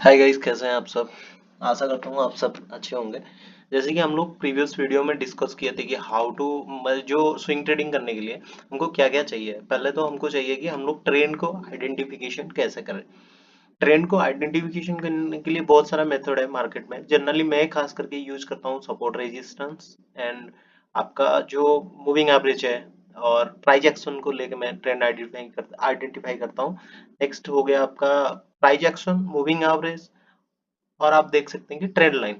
Hi guys, कैसे हैं आप सब। आशा करता हूँ आप सब अच्छे होंगे। जैसे कि हम लोग प्रीवियस वीडियो में डिस्कस किए थे कि हाउ टू जो स्विंग ट्रेडिंग करने के लिए हमको क्या क्या चाहिए। पहले तो हमको चाहिए कि हम लोग ट्रेंड को आइडेंटिफिकेशन कैसे करें। ट्रेंड को आइडेंटिफिकेशन करने के लिए बहुत सारा मेथड है मार्केट में। जनरली मैं खास करके यूज करता हूँ सपोर्ट रेजिस्टेंस एंड आपका जो मूविंग एवरेज है और प्राइस एक्शन को लेके मैं ट्रेंड आइडेंटिफाई करता हूँ। नेक्स्ट हो गया आपका प्राइस एक्शन, मूविंग एवरेज और आप देख सकते हैं कि ट्रेंड लाइन।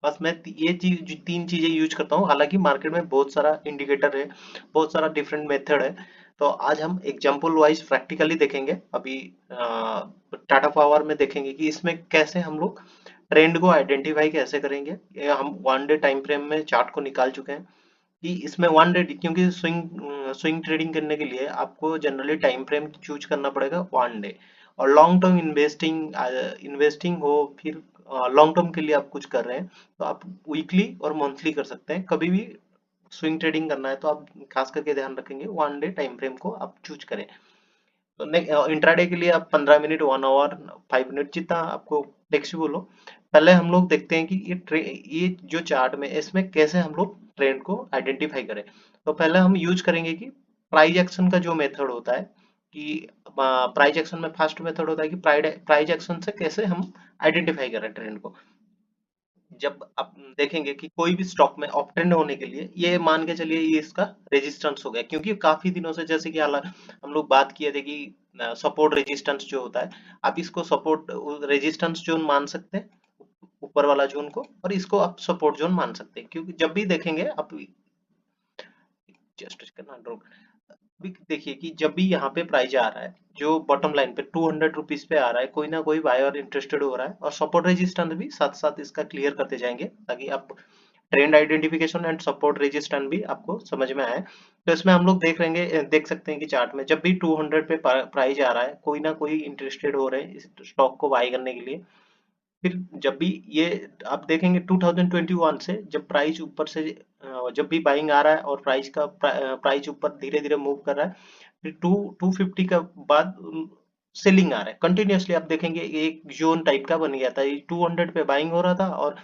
बस मैं ये चीज तीन चीजें यूज करता हूँ। हालांकि मार्केट में बहुत सारा इंडिकेटर है, बहुत सारा डिफरेंट मेथड है। तो आज हम एग्जांपल वाइज प्रैक्टिकली देखेंगे। अभी टाटा पावर में देखेंगे कि इसमें कैसे हम लोग ट्रेंड को आइडेंटिफाई कैसे करेंगे। ये हम वन डे टाइम फ्रेम में चार्ट को निकाल चुके हैं कि इसमें वन डे, क्योंकि स्विंग ट्रेडिंग करने के लिए आपको जनरली टाइम फ्रेम चूज करना पड़ेगा वन डे। और लॉन्ग टर्म इन्वेस्टिंग हो, फिर लॉन्ग टर्म के लिए आप कुछ कर रहे हैं तो आप वीकली और मंथली कर सकते हैं। कभी भी स्विंग ट्रेडिंग करना है तो आप खास करके ध्यान रखेंगे वन डे टाइम फ्रेम को आप चूज करें। तो इंट्राडे के लिए आप 15 मिनट, 1 आवर, 5 मिनट, जितना आपको फ्लेक्सिबल हो। पहले हम लोग देखते हैं कि ये जो चार्ट में इसमें कैसे हम लोग ट्रेंड को आइडेंटिफाई करें। तो पहले हम यूज करेंगे कि प्राइस एक्शन का जो मेथड होता है कि प्राइस एक्शन में फर्स्ट मेथड होता है कि प्राइस एक्शन से कैसे हम आइडेंटिफाई करें ट्रेंड को। जब आप देखेंगे कि कोई भी स्टॉक में अप ट्रेंड होने के लिए ये मान के चलिए ये इसका रेजिस्टेंस हो गया, क्योंकि काफी दिनों से जैसे कि हम लोग बात किए थे कि सपोर्ट रेजिस्टेंस जो होता है, आप इसको सपोर्ट रेजिस्टेंस जोन मान सकते हैं, ऊपर वाला जोन को, और इसको आप सपोर्ट जोन मान सकते हैं। क्योंकि जब भी देखेंगे आप जस्ट करना ड्रॉ, अभी देखिए कि जब भी यहाँ पे प्राइस आ रहा है जो बॉटम लाइन पे 200 रुपीज पे आ रहा है, कोई ना कोई बायर इंटरेस्टेड हो रहा है। और सपोर्ट रेजिस्टेंस भी साथ साथ इसका क्लियर करते जाएंगे ताकि आप trend identification and support resistance भी आपको समझ में आए। तो इसमें हम लोग देख सकते हैं कि चार्ट में जब भी 200 पे प्राइस आ रहा है, कोई ना कोई इंटरेस्टेड हो रहे हैं इस स्टॉक को बाय करने के लिए। फिर जब भी ये आप देखेंगे 2021 से जब प्राइस ऊपर से जब भी बाइंग आ रहा है और प्राइस ऊपर धीरे धीरे मूव कर रहा है, फिर 250 का बाद सेलिंग आ रहा है कंटिन्यूअसली। आप देखेंगे एक जोन टाइप का बन गया था, 200 पे बाइंग हो रहा था और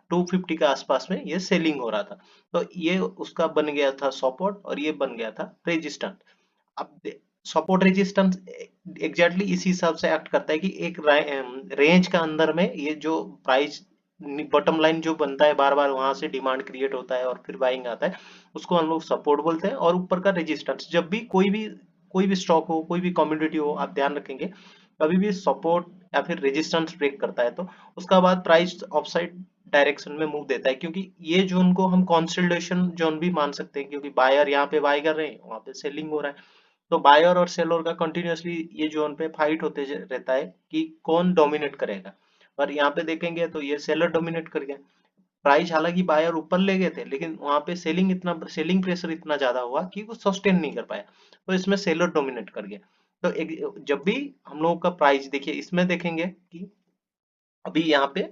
250 के आसपास में ये सेलिंग हो रहा था। तो ये उसका बन गया था सपोर्ट और ये बन गया था रेजिस्टेंस। अब सपोर्ट रेजिस्टेंस एग्जैक्टली इसी हिसाब से एक्ट करता है कि एक रेंज का अंदर में ये जो प्राइस बॉटम लाइन जो बनता है, बार बार वहां से डिमांड क्रिएट होता है और फिर बाइंग आता है, उसको हम लोग सपोर्ट बोलते हैं। और ऊपर का रेजिस्टेंस, जब भी कोई भी स्टॉक हो, कोई भी कम्युनिटी हो, आप ध्यान रखेंगे कभी भी सपोर्ट या फिर रेजिस्टेंस ब्रेक करता है तो उसका बाद प्राइस ऑफसाइड डायरेक्शन में मूव देता है। क्योंकि ये जोन को हम कंसोलिडेशन जोन भी मान सकते हैं, क्योंकि बायर यहाँ पे बाय कर रहे हैं, वहां पे सेलिंग हो रहा है। तो बायर और सेलर का कंटिन्यूअसली ये जोन पे फाइट होते रहता है कि कौन डोमिनेट करेगा। पर यहाँ पे देखेंगे तो ये सेलर डोमिनेट कर गया। प्राइस हालांकि बायर ऊपर ले गए थे, लेकिन वहां पे सेलिंग प्रेशर इतना ज्यादा हुआ कि वो सस्टेन नहीं कर पाया, तो इसमें सेलर डोमिनेट कर गया। तो जब भी हम लोगों का प्राइस देखिए, इसमें देखेंगे कि अभी यहाँ पे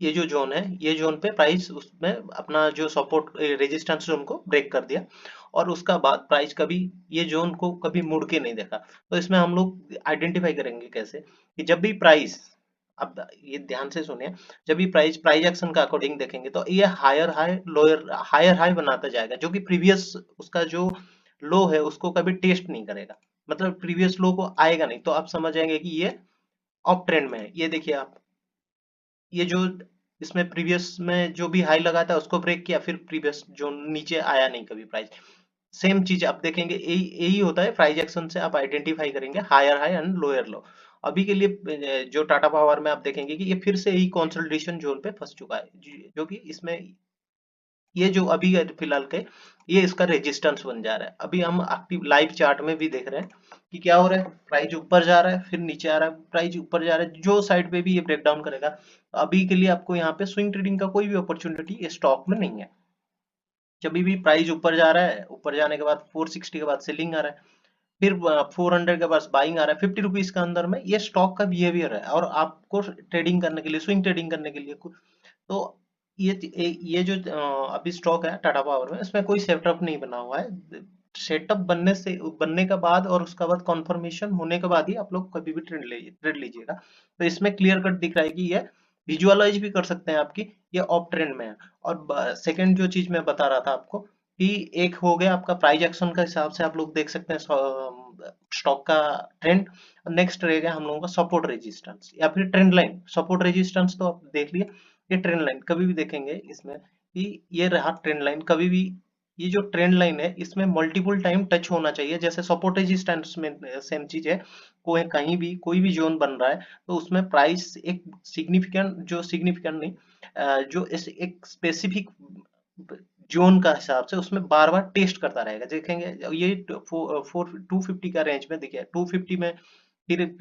ये जो जोन है, ये जोन पे प्राइस उसमें अपना जो सपोर्ट रेजिस्टेंस जोन को ब्रेक कर दिया। और उसका बाद प्राइस कभी ये जोन को कभी मुड़ के नहीं देखा। तो इसमें हम लोग आइडेंटिफाई करेंगे कैसे कि जब भी प्राइस, अब ये ध्यान से सुनिए, जब भी प्राइस प्राइस एक्शन का अकॉर्डिंग देखेंगे तो ये हायर हाई बनाता जाएगा, जो कि प्रीवियस उसका जो लो है उसको कभी टेस्ट नहीं करेगा। मतलब प्रीवियस लो को आएगा नहीं, तो आप समझ जाएंगे कि ये अप ट्रेंड में है। ये देखिए आप, ये जो इसमें प्रीवियस में जो भी हाई लगा था उसको ब्रेक किया, फिर प्रीवियस जो नीचे आया नहीं कभी प्राइस। सेम चीज आप देखेंगे, यही यही होता है प्राइस एक्शन से आप आइडेंटिफाई करेंगे higher high and lower low. अभी के लिए जो टाटा पावर में आप देखेंगे कि ये फिर से यही कंसोलिडेशन जोन पे फंस चुका है, जो कि इसमें ये जो अभी है फिलहाल के, ये इसका रेजिस्टेंस बन जा रहा है। अभी हम एक्टिव लाइव चार्ट में भी देख रहे हैं कि क्या हो रहा है, प्राइस ऊपर जा रहा है फिर नीचे आ रहा है, प्राइस ऊपर जा रहा है, जो साइड पे भी ये ब्रेक डाउन करेगा। तो अभी के लिए आपको यहाँ पे स्विंग ट्रेडिंग का कोई भी अपॉर्चुनिटी स्टॉक में नहीं है। जब भी प्राइस ऊपर जा रहा है, ऊपर जाने के बाद 460 के बाद सेलिंग आ रहा है, फिर 400 के पास बाइंग आ रहा है, 50 रुपीज के अंदर में, ये स्टॉक का बिहेवियर है। और आपको ट्रेडिंग करने के लिए, स्विंग ट्रेडिंग करने के लिए तो ये जो अभी स्टॉक है टाटा पावर में, इसमें कोई सेटअप नहीं बना हुआ है। सेटअप बनने के बाद और उसका बाद कॉन्फर्मेशन होने के बाद ही आप लोग कभी भी ट्रेड लीजिएगा। तो इसमें क्लियर कट दिख रहा है कि ये विजुअलाइज भी कर सकते हैं आपकी, ये ऑप ट्रेंड में है। और सेकंड जो चीज मैं बता रहा था आपको कि एक हो गया आपका प्राइस एक्शन का हिसाब से आप लोग देख सकते हैं स्टॉक का ट्रेंड। नेक्स्ट रहेगा हम लोगों का सपोर्ट रेजिस्टेंस या फिर ट्रेंड लाइन। सपोर्ट रेजिस्टेंस तो आप देख लिए, ये ट्रेंड लाइन कभी भी देखेंगे इसमें कि ये रहा ट्रेंड लाइन। कभी भी ये जो ट्रेंड लाइन है इसमें मल्टीपल टाइम टच होना चाहिए, जैसे सपोर्ट रेजिस्टेंस में सेम चीज है। कोई कहीं भी कोई भी जोन बन रहा है तो उसमें प्राइस एक सिग्निफिकेंट नहीं, जो एक स्पेसिफिक जोन का हिसाब से उसमें बार बार टेस्ट करता रहेगा। देखेंगे ये 250 का रेंज में देखिए, 250 में फिर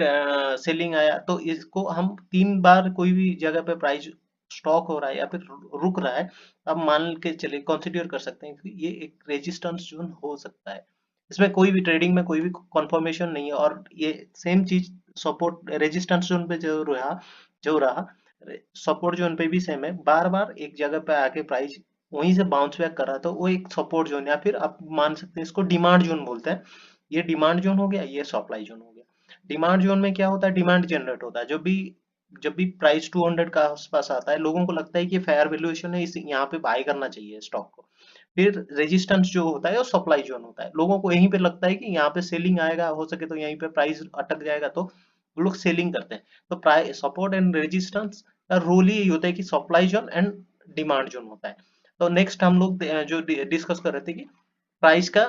सेलिंग आया तो इसको हम 3 बार कोई भी जगह पे प्राइस स्टॉक हो रहा है या फिर रुक रहा है, अब मान के चलिए कंसिडर कर सकते हैं कि ये एक रेजिस्टेंस जोन हो सकता है। इसमें कोई भी ट्रेडिंग में कोई भी कंफर्मेशन नहीं है। और ये सेम चीज सपोर्ट रेजिस्टेंस जोन पे जो रहा सपोर्ट जोन पे भी सेम है। बार बार एक जगह पे आके प्राइस वहीं से बाउंस बैक कर रहा, तो वो एक सपोर्ट जोन या फिर आप मान सकते हैं इसको डिमांड जोन बोलते हैं। ये डिमांड जोन हो गया, ये सप्लाई जोन हो गया। डिमांड जोन में क्या होता है, डिमांड जनरेट होता है। जब भी प्राइस 200 का आसपास आता है, लोगों को लगता है कि फेयर वैल्यूएशन है, इस यहाँ पे बाय करना चाहिए स्टॉक को। फिर रेजिस्टेंस जो होता है वो सप्लाई जोन होता है। लोगों को यहीं पे लगता है कि यहाँ पे सेलिंग आएगा, हो सके तो यहीं पे प्राइस अटक जाएगा, तो वो लोग सेलिंग करते हैं। तो प्राइस सपोर्ट एंड रेजिस्टेंस का रोल ही यही होता है कि supply zone and demand zone होता है। तो नेक्स्ट हम लोग जो डिस्कस कर रहे थे कि प्राइस का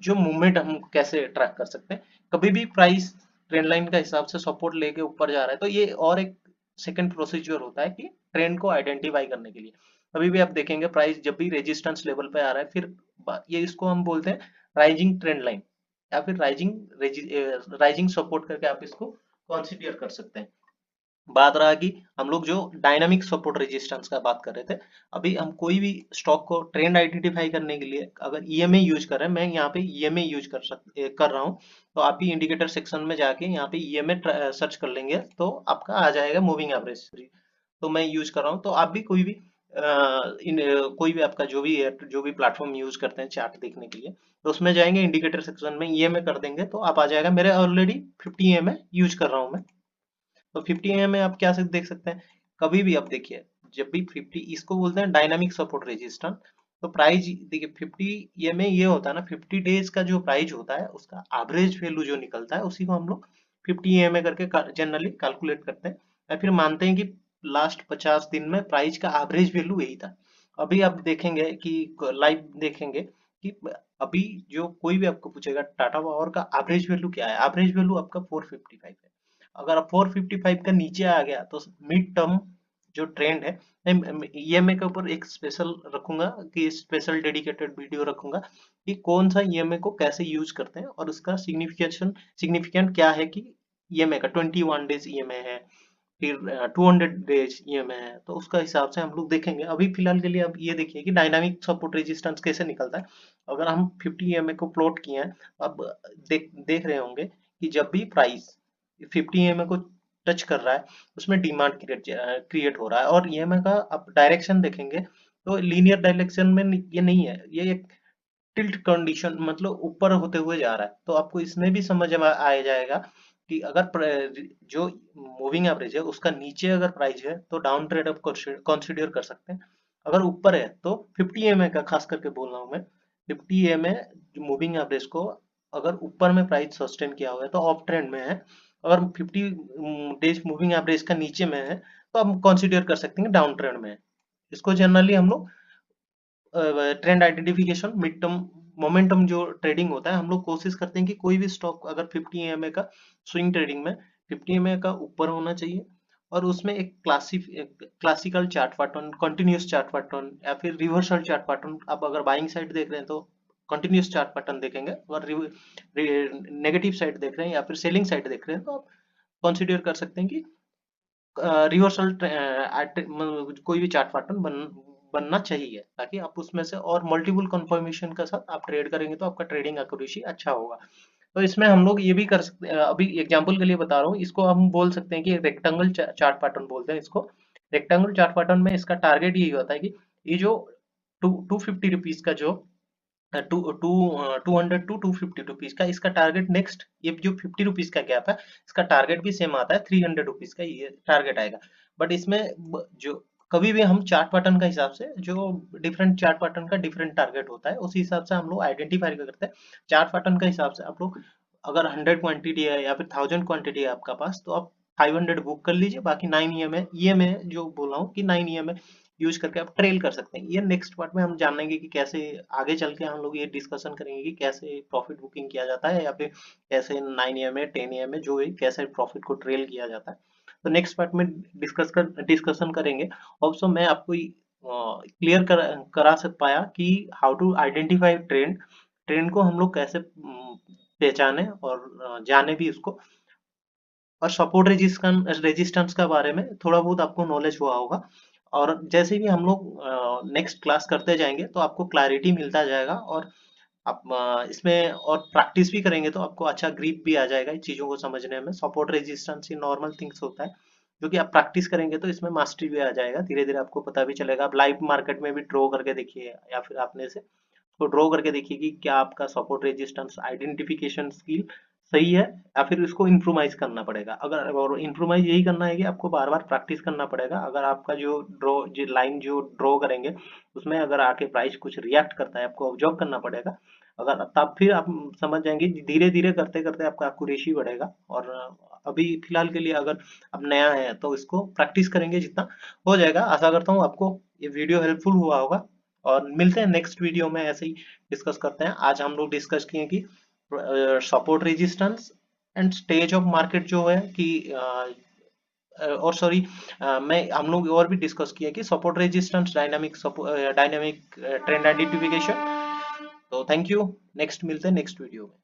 जो मूवमेंट हम कैसे ट्रैक कर सकते हैं। कभी भी प्राइस ट्रेंड लाइन का हिसाब से सपोर्ट लेके ऊपर जा रहा है तो ये और एक सेकंड प्रोसीजर होता है कि ट्रेंड को आइडेंटिफाई करने के लिए। अभी भी आप देखेंगे प्राइस जब भी रेजिस्टेंस लेवल पे आ रहा है, फिर ये इसको हम बोलते हैं राइजिंग ट्रेंड लाइन या फिर राइजिंग सपोर्ट करके आप इसको कंसीडर कर सकते हैं। बात रहा कि हम लोग जो डायनामिक सपोर्ट रेजिस्टेंस का बात कर रहे थे, अभी हम कोई भी स्टॉक को ट्रेंड आइडेंटिफाई करने के लिए अगर ईएमए यूज कर रहे हैं, मैं यहाँ पे ईएमए यूज कर रहा हूँ, तो आप भी इंडिकेटर सेक्शन में जाके यहाँ पे ईएमए सर्च कर लेंगे तो आपका आ जाएगा मूविंग एवरेज। तो मैं यूज कर रहा हूँ, तो आप भी कोई भी आपका जो भी प्लेटफॉर्म यूज करते हैं चार्ट देखने के लिए, तो उसमें जाएंगे इंडिकेटर सेक्शन में ईएमए कर देंगे तो आप आ जाएगा। मेरे ऑलरेडी 50 ईएमए यूज कर रहा हूँ मैं। तो 50 एम में आप क्या देख सकते हैं, कभी भी आप देखिए जब भी 50, इसको बोलते हैं डायनामिक सपोर्ट रेजिस्टेंस। तो प्राइस देखिए 50 ये में ये होता है ना, 50 डेज का जो प्राइस होता है उसका एवरेज वैल्यू जो निकलता है उसी को हम लोग 50 एम करके जनरली कैलकुलेट करते हैं, या फिर मानते हैं कि लास्ट 50 दिन में प्राइस का एवरेज वैल्यू यही था। अभी आप देखेंगे कि लाइव देखेंगे कि अभी जो कोई भी आपको पूछेगा टाटा पावर का एवरेज वैल्यू क्या है, एवरेज वैल्यू आपका 455 है। अगर आप 455 का नीचे आ गया तो मिड टर्म जो ट्रेंड है, ईएमए के ऊपर एक स्पेशल रखूंगा कि स्पेशल डेडिकेटेड वीडियो रखूंगा कि कौन सा ईएमए को कैसे यूज करते हैं और उसका सिग्निफिकेंट क्या है कि ईएमए का 21 डेज ईएमए है, फिर 200 डेज ईएमए है, तो उसका हिसाब से हम लोग देखेंगे। अभी फिलहाल के लिए अब ये देखिए कि डायनामिक सपोर्ट रेजिस्टेंस कैसे निकलता है। अगर हम 50 ईएमए को प्लॉट किए हैं, अब देख रहे होंगे कि जब भी प्राइस 50 ईएमए को टच कर रहा है उसमें डिमांड क्रिएट हो रहा है। और ईएमए का आप डायरेक्शन देखेंगे तो लीनियर डायरेक्शन में ये नहीं है, ये एक टिल्ट कंडीशन, मतलब ऊपर होते हुए जा रहा है। तो आपको इसमें भी समझ में आ जाएगा कि अगर जो मूविंग एवरेज है उसका नीचे अगर प्राइस है तो डाउन ट्रेड आप कंसिडर कर सकते हैं। अगर ऊपर है तो 50 एमए का खास करके बोल रहा हूँ मैं, 50 एमए मूविंग एवरेज को अगर ऊपर में प्राइस सस्टेन किया हुआ है तो ऑफ ट्रेंड में है। अगर 50 डेज मूविंग एवरेज का नीचे में है तो हम कंसिडर कर सकते हैं डाउन ट्रेंड में है। इसको जनरली हम लोग trend identification mid term momentum जो ट्रेडिंग होता है, हम लोग कोशिश करते हैं कि कोई भी स्टॉक अगर 50 एमए का स्विंग ट्रेडिंग में 50 एमए का ऊपर होना चाहिए और उसमें एक classical chart pattern, continuous chart pattern या फिर रिवर्सल चार्ट पैटर्न, आप अगर बाइंग साइड देख रहे हैं तो कंटिन्यूअस चार्ट पैटर्न देखेंगे, और नेगेटिव साइड देख रहे हैं या फिर सेलिंग साइड देख रहे हैं तो आप कंसिडर कर सकते हैं कि रिवर्सल कोई भी चार्ट पैटर्न बनना चाहिए, ताकि आप उसमें से और मल्टीपल कंफर्मेशन के साथ आप ट्रेड करेंगे तो आपका ट्रेडिंग एक्यूरेसी अच्छा होगा। तो इसमें हम लोग ये भी कर सकते हैं, अभी एग्जांपल के लिए बता रहा हूँ, इसको हम बोल सकते हैं कि रेक्टेंगल चार्ट पैटर्न बोलते हैं इसको। रेक्टेंगल चार्ट पैटर्न में इसका टारगेट यही होता है कि ये जो 250 रुपीज का जो टू टू 200 to 250 रुपीज का इसका टारगेट नेक्स्ट। ये जो 50 रुपीज का गैप है, इसका टारगेट भी सेम आता है, 300 रुपीज का ये टारगेट आएगा। बट इसमें जो कभी भी हम चार्ट पैटर्न का हिसाब से, जो डिफरेंट चार्ट पैटर्न का डिफरेंट टारगेट होता है, उसी हिसाब से हम लोग आइडेंटिफाई करते हैं। चार्ट पैटर्न का हिसाब से आप लोग अगर 100 क्वांटिटी है या फिर 1000 क्वांटिटी है आपका पास, तो आप 500 बुक कर लीजिए, बाकी 9 EM है, ये मैं जो बोला हूँ कि 9 EM है यूज करके आप ट्रेल कर सकते हैं। ये नेक्स्ट पार्ट में हम जानेंगे कि कैसे आगे चल के हम लोग ये डिस्कशन करेंगे कि कैसे प्रॉफिट बुकिंग किया जाता है, या फिर कैसे 9 EM है 10 EM है जो है कैसे प्रॉफिट को ट्रेल किया जाता है। तो नेक्स्ट पार्ट में डिस्कशन करेंगे। ऑल्सो मैं आपको क्लियर करा सक पाया कि how to identify trend, trend को हम लोग कैसे पहचाने और जाने भी उसको, और सपोर्ट रेजिस्टेंस का बारे में थोड़ा बहुत आपको नॉलेज हुआ होगा। और जैसे भी हम लोग नेक्स्ट क्लास करते जाएंगे तो आपको क्लैरिटी मिलता जाएगा, और आप इसमें और प्रैक्टिस भी करेंगे तो आपको अच्छा ग्रिप भी आ जाएगा इन चीज़ों को समझने में। सपोर्ट रेजिस्टेंस ही नॉर्मल थिंग्स होता है, जो कि आप प्रैक्टिस करेंगे तो इसमें मास्टरी भी आ जाएगा, धीरे धीरे आपको पता भी चलेगा। आप लाइव मार्केट में भी ड्रॉ करके देखिए, या फिर आपने से तो ड्रॉ करके देखिए कि क्या आपका सपोर्ट रेजिस्टेंस आइडेंटिफिकेशन स्किल सही है, या फिर इसको इम्प्रोवाइज करना पड़ेगा। अगर और इम्प्रोवाइज यही करना है कि आपको बार बार प्रैक्टिस करना पड़ेगा। अगर आपका जो लाइन जो ड्रॉ करेंगे उसमें अगर आके प्राइस कुछ रिएक्ट करता है, आपको ऑब्जर्व करना पड़ेगा। अगर तब फिर आप समझ जाएंगे, धीरे धीरे करते करते आपका एक्यूरेसी बढ़ेगा। और अभी फिलहाल के लिए अगर अब नया है तो इसको प्रैक्टिस करेंगे जितना हो जाएगा। आशा करता हूँ आपको ये वीडियो हेल्पफुल हुआ होगा, और मिलते हैं नेक्स्ट वीडियो में ऐसे ही डिस्कस करते हैं। आज हम लोग डिस्कस किए कि support resistance and stage of market जो है कि और सॉरी, मैं हम लोग और भी डिस्कस किए कि support resistance dynamic dynamic trend identification. तो थैंक यू, नेक्स्ट मिलते हैं नेक्स्ट वीडियो में।